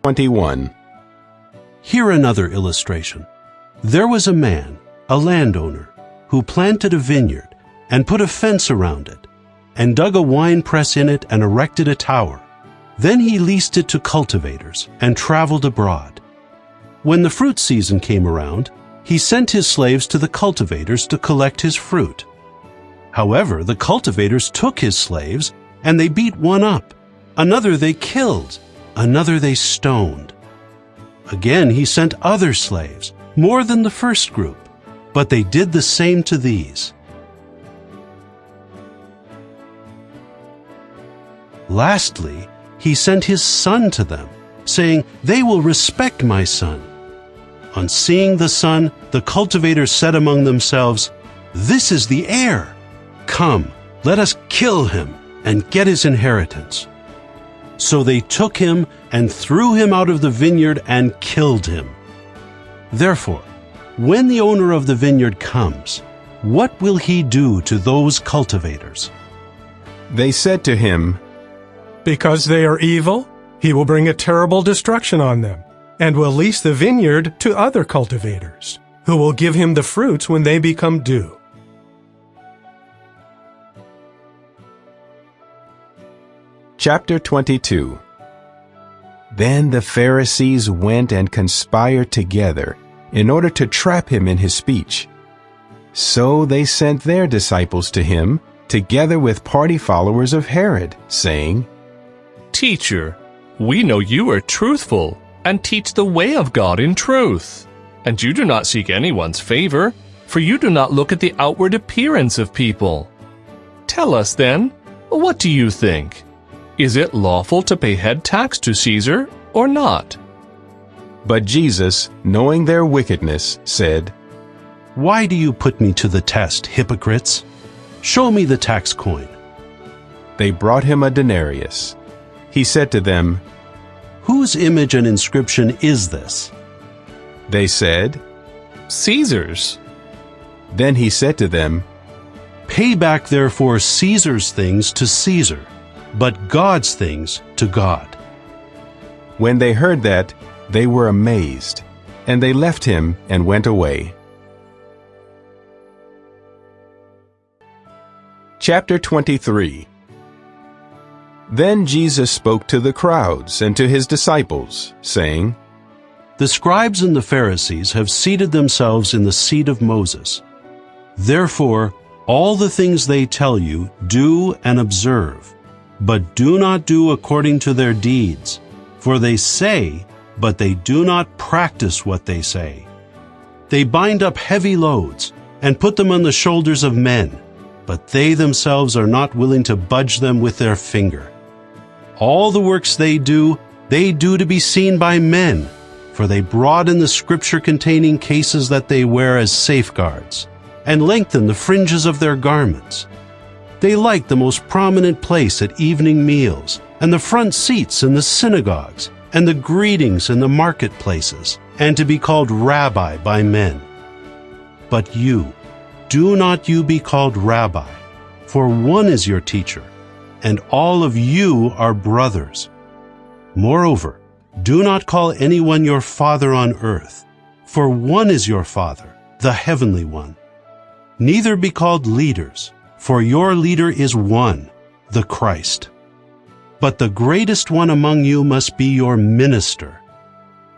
21. Here another illustration. There was a man, a landowner, who planted a vineyard and put a fence around it, and dug a winepress in it and erected a tower. Then he leased it to cultivators and traveled abroad. When the fruit season came around, he sent his slaves to the cultivators to collect his fruit. However, the cultivators took his slaves, and they beat one up, another they killed, another they stoned. Again he sent other slaves, more than the first group, but they did the same to these. Lastly, he sent his son to them, saying, "They will respect my son." On seeing the son, the cultivators said among themselves, "This is the heir. Come, let us kill him and get his inheritance." So they took him and threw him out of the vineyard and killed him. Therefore, when the owner of the vineyard comes, what will he do to those cultivators? They said to him, Because they are evil, he will bring a terrible destruction on them, and will lease the vineyard to other cultivators, who will give him the fruits when they become due. Chapter 22. Then the Pharisees went and conspired together in order to trap him in his speech. So they sent their disciples to him, together with party followers of Herod, saying, Teacher, we know you are truthful and teach the way of God in truth, and you do not seek anyone's favor, for you do not look at the outward appearance of people. Tell us then, what do you think? Is it lawful to pay head tax to Caesar or not? But Jesus, knowing their wickedness, said, Why do you put me to the test, hypocrites? Show me the tax coin. They brought him a denarius. He said to them, Whose image and inscription is this? They said, Caesar's. Then he said to them, Pay back therefore Caesar's things to Caesar, but God's things to God. When they heard that, they were amazed, and they left him and went away. Chapter 23. Then Jesus spoke to the crowds and to his disciples, saying, The scribes and the Pharisees have seated themselves in the seat of Moses. Therefore, all the things they tell you, do and observe, but do not do according to their deeds, for they say, but they do not practice what they say. They bind up heavy loads and put them on the shoulders of men, but they themselves are not willing to budge them with their finger. All the works they do to be seen by men, for they broaden the scripture-containing cases that they wear as safeguards, and lengthen the fringes of their garments. They like the most prominent place at evening meals, and the front seats in the synagogues, and the greetings in the marketplaces, and to be called rabbi by men. But you, do not you be called rabbi, for one is your teacher, and all of you are brothers. Moreover, do not call anyone your father on earth, for one is your Father, the heavenly one. Neither be called leaders, for your leader is one, the Christ. But the greatest one among you must be your minister.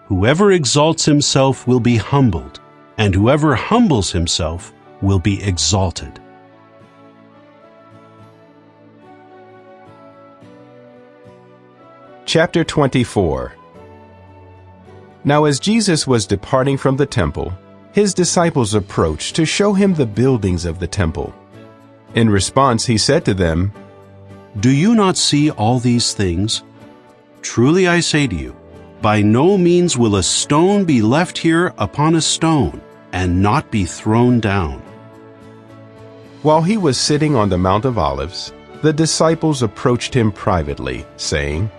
Whoever exalts himself will be humbled, and whoever humbles himself will be exalted. Chapter 24. Now as Jesus was departing from the temple, his disciples approached to show him the buildings of the temple. In response, he said to them, Do you not see all these things? Truly I say to you, by no means will a stone be left here upon a stone, and not be thrown down. While he was sitting on the Mount of Olives, the disciples approached him privately, saying,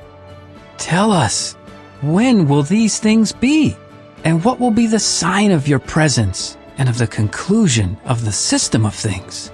Tell us, when will these things be? And what will be the sign of your presence and of the conclusion of the system of things?